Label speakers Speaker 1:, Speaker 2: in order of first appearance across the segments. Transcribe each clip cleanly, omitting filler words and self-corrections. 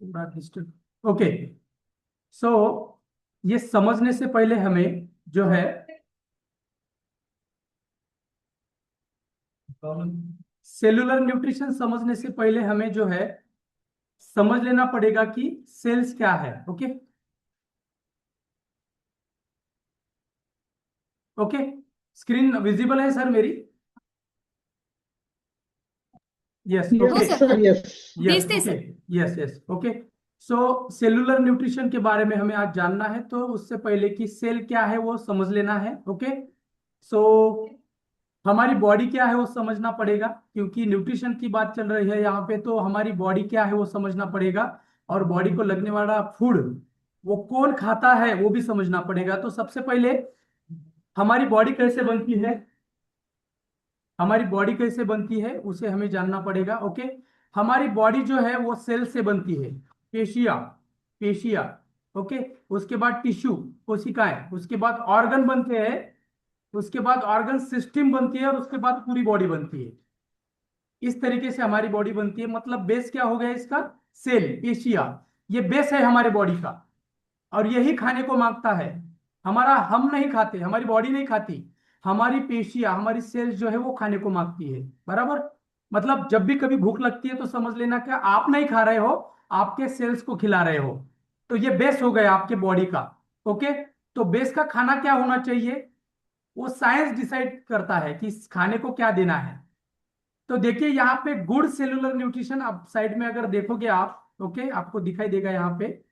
Speaker 1: पूरा distance. Okay. सो ये समझने से पहले हमें जो है सेलुलर न्यूट्रिशन समझने से पहले हमें जो है समझ लेना पड़ेगा कि सेल्स क्या है। ओके। ओके। स्क्रीन विजिबल है सर मेरी? यस।
Speaker 2: हो
Speaker 1: okay.
Speaker 3: Yes
Speaker 2: sir.
Speaker 3: Sir, yes.
Speaker 1: Yes.
Speaker 2: दिखते
Speaker 1: okay.
Speaker 2: Sir.
Speaker 1: Yes yes. Okay. So cellular nutrition के बारे में हमें आज जानना है, तो उससे पहले कि सेल क्या है वो समझ लेना है। ओके। सो हमारी बॉडी क्या है वो समझना पड़ेगा, क्योंकि न्यूट्रिशन की बात चल रही है यहाँ पे, तो हमारी बॉडी क्या है वो समझना पड़ेगा। और बॉडी को लगने वाला फूड वो कौन खाता है वो भी समझना पड़ेगा। तो सबसे पहले हमारी बॉडी कैसे बनती है, हमारी बॉडी कैसे बनती है उसे हमें जानना पड़ेगा। ओके। हमारी बॉडी जो है वो सेल से बनती है। Facie, facie. ओके। उसके बाद टिश्यू, कोशिकाएं, उसके बाद ऑर्गन बनते हैं, उसके बाद ऑर्गन सिस्टम बनती है, और उसके बाद पूरी बॉडी बनती है। इस तरीके से हमारी बॉडी बनती है। मतलब बेस क्या हो गया इसका? Cell, facie. ये बेस है हमारे बॉडी का, और यही खाने को मांगता है। हमारा हम नहीं खाते, हमारी बॉडी नहीं खाती, हमारी पेशियां, हमारी सेल्स जो है वो खाने को मांगती है। बराबर? मतलब जब भी कभी भूख लगती है तो समझ लेना कि आप नहीं खा रहे हो, आपके सेल्स को खिला रहे हो। तो ये बेस हो गया आपके बॉडी का। ओके। तो बेस का खाना क्या होना चाहिए वो साइंस डिसाइड करता है कि इस खाने को क्या देना है। तो देखिए यहाँ पे गुड सेलुलर न्यूट्रिशन, आप साइड में अगर देखोगे आप, ओके, आपको दिखाई देगा यहाँ पे,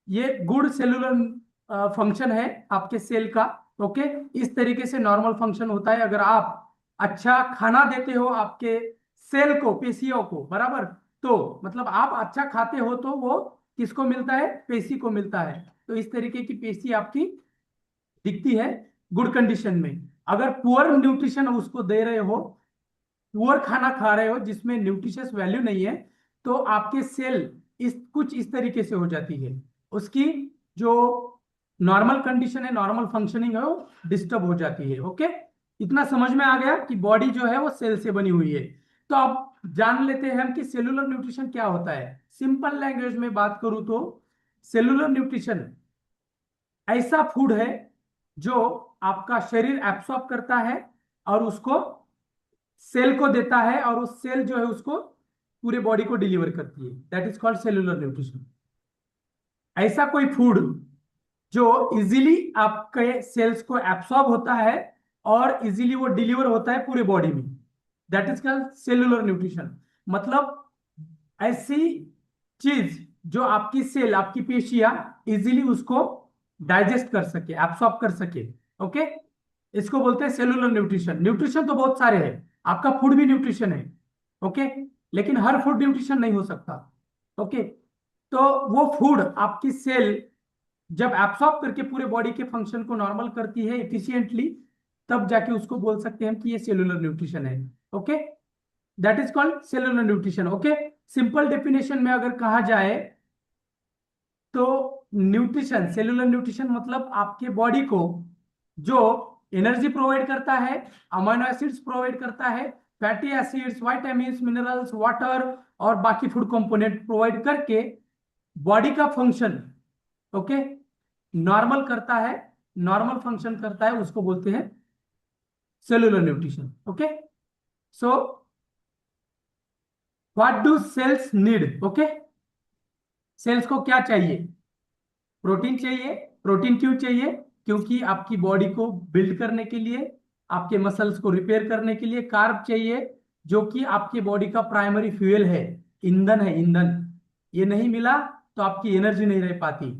Speaker 1: ये गुड सेलुलर फंक्शन है आपके सेल का। ओके। इस तरीके से नॉर्मल फंक्शन होता है अगर आप अच्छा खाना देते हो आपके सेल को, पेशियों को। बराबर? तो मतलब आप अच्छा खाते हो तो वो किसको मिलता है? पेशी को मिलता है। तो इस तरीके की पेशी आपकी दिखती है गुड कंडीशन में। अगर पुअर न्यूट्रिशन उसको दे रहे हो, पुअर खाना खा रहे हो जिसमें न्यूट्रिशियस वैल्यू नहीं है, तो आपके सेल कुछ इस तरीके से हो जाती है। उसकी जो नॉर्मल कंडीशन है, नॉर्मल फंक्शनिंग है, वो डिस्टर्ब हो जाती है। ओके। इतना समझ में आ गया कि बॉडी जो है वो सेल से बनी हुई है। तो अब जान लेते हैं हम कि सेलुलर न्यूट्रिशन क्या होता है। सिंपल लैंग्वेज में बात करूं तो सेलुलर न्यूट्रिशन ऐसा फूड है जो आपका शरीर एब्सॉर्ब करता है और उसको सेल को देता है, और उस सेल जो है उसको पूरे बॉडी को डिलीवर करती है। That is called cellular nutrition. ऐसा कोई फूड जो इजीली आपके सेल्स को एब्सॉर्ब होता है और इजीली वो डिलीवर होता है पूरे बॉडी में, that is called cellular nutrition. मतलब ऐसी चीज जो आपकी सेल, आपकी पेशियां इजीली उसको डाइजेस्ट कर सके, एब्सॉर्ब कर सके। ओके। इसको बोलते हैं सेलुलर न्यूट्रिशन। न्यूट्रिशन तो बहुत सारे हैं, आपका फूड भी न्यूट्रिशन है। ओके। लेकिन हर फूड न्यूट्रिशन नहीं हो सकता। ओके। तो वो फूड आपकी सेल जब एब्सॉर्ब करके पूरे बॉडी के फंक्शन को नॉर्मल करती है इफिशिएंटली, तब जाके उसको बोल सकते हैं कि ये सेलुलर न्यूट्रिशन है। Okay. That is called cellular nutrition. Okay. Simple definition में अगर कहा जाए तो न्यूट्रिशन, सेलुलर न्यूट्रिशन मतलब आपके बॉडी को जो एनर्जी प्रोवाइड करता है, अमीनो एसिड्स प्रोवाइड करता है, fatty acids, vitamins, minerals, water और बाकी फूड कंपोनेंट प्रोवाइड करके बॉडी का फंक्शन, ओके, नॉर्मल करता है, नॉर्मल फंक्शन करता है, उसको बोलते हैं cellular nutrition. Okay. So what do cells need? Okay. Cells को क्या चाहिए? प्रोटीन चाहिए। प्रोटीन क्यों चाहिए? क्योंकि आपकी बॉडी को बिल्ड करने के लिए, आपके मसल्स को रिपेयर करने के लिए। कार्ब चाहिए, जो कि आपके बॉडी का प्राइमरी फ्यूल है, ईंधन है, ईंधन। ये नहीं मिला तो आपकी एनर्जी नहीं रह पाती।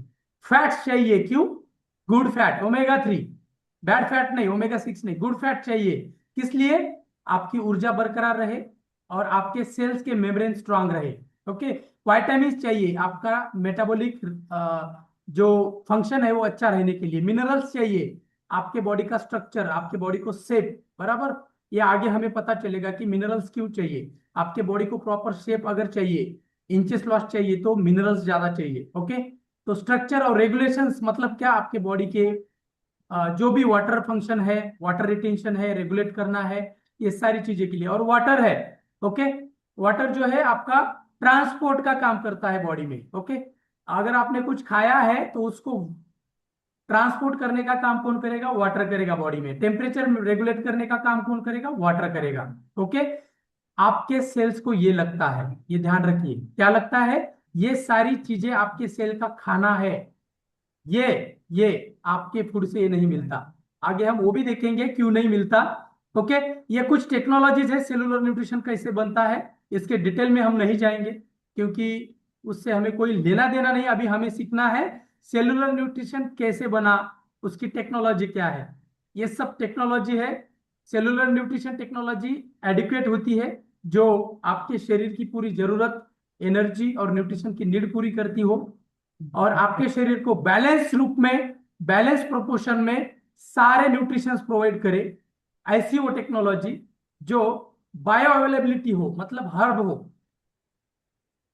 Speaker 1: फैट्स चाहिए। क्यों? Good fat, omega 3, bad fat नहीं, ओमेगा 6 नहीं, गुड फैट चाहिए। किस लिए? आपकी ऊर्जा बरकरार रहे और आपके सेल्स के मेम्ब्रेन स्ट्रांग रहे। ओके। विटामिन चाहिए, आपका मेटाबॉलिक जो फंक्शन है वो अच्छा रहने के लिए। मिनरल्स चाहिए, आपके बॉडी का स्ट्रक्चर, आपके बॉडी को शेप। बराबर? ये आगे हमें पता चलेगा कि मिनरल्स क्यों चाहिए। आपके बॉडी को प्रॉपर शेप अगर चाहिए, इंचेस लॉस चाहिए, तो मिनरल्स ज्यादा चाहिए। ओके। तो स्ट्रक्चर और रेगुलेशंस मतलब क्या? आपके बॉडी के जो भी वाटर फंक्शन है, वाटर रिटेंशन है, रेगुलेट करना है, ये सारी चीजें के लिए। और वाटर है, ओके, वाटर जो है आपका ट्रांसपोर्ट का काम करता है बॉडी में। ओके, अगर आपने कुछ खाया है तो उसको ट्रांसपोर्ट करने का काम कौन करेगा? वाटर करेगा। बॉडी में टेम्परेचर रेगुलेट करने का काम कौन करेगा? वाटर करेगा। ओके, आपके सेल्स को ये लगता है, ये ध्यान रखिए, क्या लगता है? ये सारी चीजें आपके सेल का खाना है। ये ये आपके फूड से ये नहीं मिलता। आगे हम वो भी देखेंगे क्यों नहीं मिलता। ओके, ये कुछ टेक्नोलॉजीज है सेलुलर न्यूट्रिशन कैसे बनता है, इसके डिटेल में हम नहीं जाएंगे क्योंकि उससे हमें कोई लेना देना नहीं। अभी हमें सीखना है सेलुलर न्यूट्रिशन कैसे बना, उसकी टेक्नोलॉजी क्या है, ये सब टेक्नोलॉजी है। सेलुलर न्यूट्रिशन टेक्नोलॉजी एडिक्वेट होती है जो आपके शरीर की पूरी जरूरत, एनर्जी और न्यूट्रिशन की नीड पूरी करती हो और आपके शरीर को बैलेंस रूप में, बैलेंस प्रोपोर्शन में सारे न्यूट्रिशंस प्रोवाइड करे। ऐसी वो टेक्नोलॉजी जो बायो अवेलेबिलिटी हो, मतलब हर्ब हो,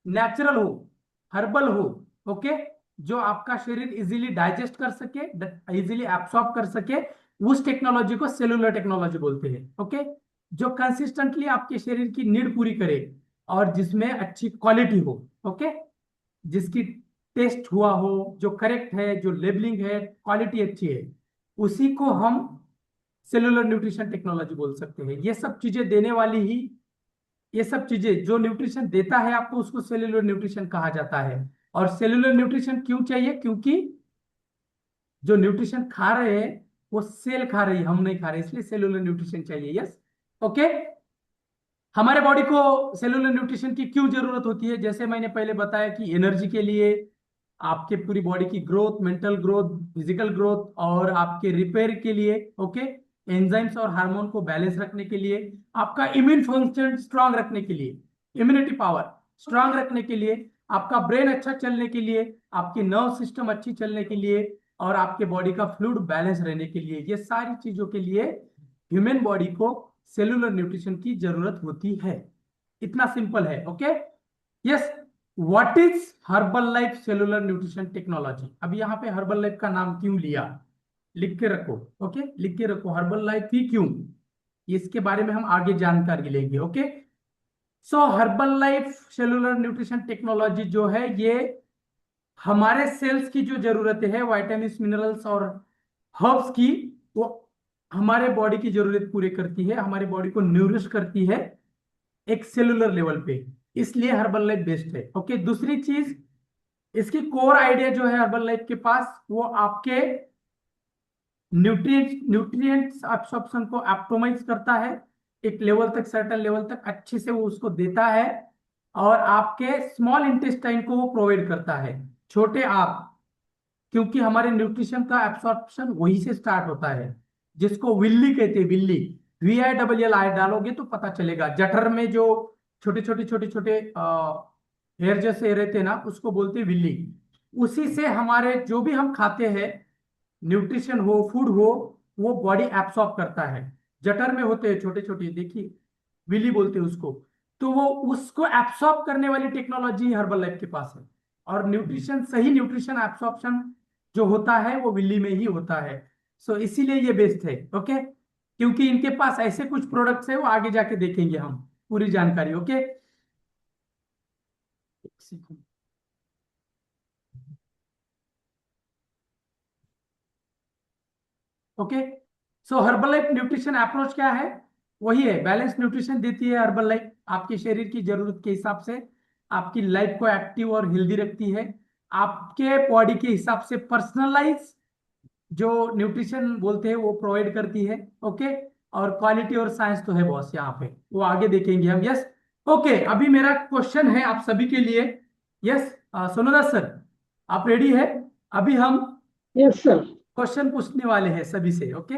Speaker 1: नेचुरल हो, हर्बल हो। ओके, जो आपका शरीर इजीली डाइजेस्ट कर सके, इजीली एब्सॉर्ब कर सके, उस टेक्नोलॉजी को सेलुलर टेक्नोलॉजी बोलते हैं। ओके, जो कंसिस्टेंटली आपके शरीर की नीड पूरी करे और जिसमें अच्छी क्वालिटी हो। ओके, जिसकी टेस्ट हुआ हो, जो करेक्ट है, जो लेबलिंग है, क्वालिटी अच्छी है, उसी को हम सेलुलर न्यूट्रिशन टेक्नोलॉजी बोल सकते हैं। ये सब चीजें देने वाली ही, ये सब चीजें जो न्यूट्रिशन देता है आपको, उसको सेलुलर न्यूट्रिशन कहा जाता है। और सेलुलर न्यूट्रिशन क्यों चाहिए? क्योंकि जो न्यूट्रिशन खा रहे हैं वो सेल खा रही है, हम नहीं खा रहे, इसलिए सेलुलर न्यूट्रिशन चाहिए। Yes, okay. हमारे बॉडी को सेलुलर न्यूट्रिशन की क्यों जरूरत होती है? जैसे मैंने पहले बताया कि एनर्जी के लिए, आपके पूरी बॉडी की growth, mental growth, physical growth और आपके रिपेयर के लिए। ओके, एंजाइम्स और हार्मोन को बैलेंस रखने के लिए, आपका इम्यून फंक्शन स्ट्रांग रखने के लिए, इम्यूनिटी पावर स्ट्रांग रखने के लिए, आपका ब्रेन अच्छा चलने के लिए, आपकी नर्व सिस्टम अच्छी चलने के लिए और आपके बॉडी का फ्लूइड बैलेंस रहने के लिए, ये सारी चीजों के लिए ह्यूमन बॉडी को सेलुलर न्यूट्रिशन की जरूरत होती है। इतना सिंपल है। Okay, yes. What is herbal life cellular nutrition technology? अब यहाँ पे हर्बल लाइफ का नाम क्यों लिया, लिख के रखो। ओके, लिख के रखो हर्बल लाइफ ही क्यों, इसके बारे में हम आगे जानकारी लेंगे। Okay, so Herbalife cellular nutrition technology जो है, ये हमारे सेल्स की जो जरूरतें है, वाइटामिन, मिनरल्स और हर्ब्स की, वो हमारे बॉडी की जरूरत पूरी करती है, हमारी बॉडी को न्यूरिश करती है एक सेलुलर लेवल पे, इसलिए हर्बल लाइफ बेस्ट है। ओके, दूसरी चीज, इसकी कोर आइडिया जो है हर्बल लाइफ के पास, वो आपके न्यूट्रिएंट्स एब्सॉर्प्शन को ऑप्टिमाइज करता है एक लेवल तक, सर्टेन लेवल तक अच्छे से वो उसको देता है और आपके स्मॉल इंटेस्टाइन को वो प्रोवाइड करता है, छोटे आप, क्योंकि हमारे न्यूट्रिशन का एब्सॉर्प्शन वही से स्टार्ट होता है, जिसको विल्ली कहते हैं। विल्ली, VILL डालोगे तो पता चलेगा। जठर में जो छोटे छोटे छोटे छोटे हेयर जैसे रहते हैं ना, उसको बोलते हैं विल्ली। उसी से हमारे जो भी हम खाते हैं, न्यूट्रिशन हो, फूड हो, वो बॉडी एब्सॉर्ब करता है। जठर में होते हैं छोटे छोटे, देखिए विली बोलते हैं उसको। तो वो उसको एब्सॉर्ब करने वाली टेक्नोलॉजी हर्बल लाइफ के पास है। और न्यूट्रिशन, सही न्यूट्रिशन एब्सॉर्प्शन जो होता है वो विल्ली में ही होता है। सो इसीलिए ये बेस्ट है। ओके, क्योंकि इनके पास ऐसे कुछ प्रोडक्ट्स है, वो आगे जाके देखेंगे हम पूरी जानकारी। Okay, okay. So Herbalife nutrition approach क्या है? वही है, बैलेंस न्यूट्रिशन देती है हर्बल लाइफ, आपके शरीर की जरूरत के हिसाब से आपकी लाइफ को एक्टिव और हेल्दी रखती है, आपके बॉडी के हिसाब से पर्सनलाइज जो न्यूट्रिशन बोलते हैं वो प्रोवाइड करती है। ओके, और क्वालिटी और साइंस तो है बॉस यहाँ पे, वो आगे देखेंगे हम। Yes, okay. अभी मेरा क्वेश्चन है आप सभी के लिए। यस, सोनोदास सर, आप रेडी है? अभी हम
Speaker 2: यस सर।
Speaker 1: क्वेश्चन पूछने वाले हैं सभी से। ओके,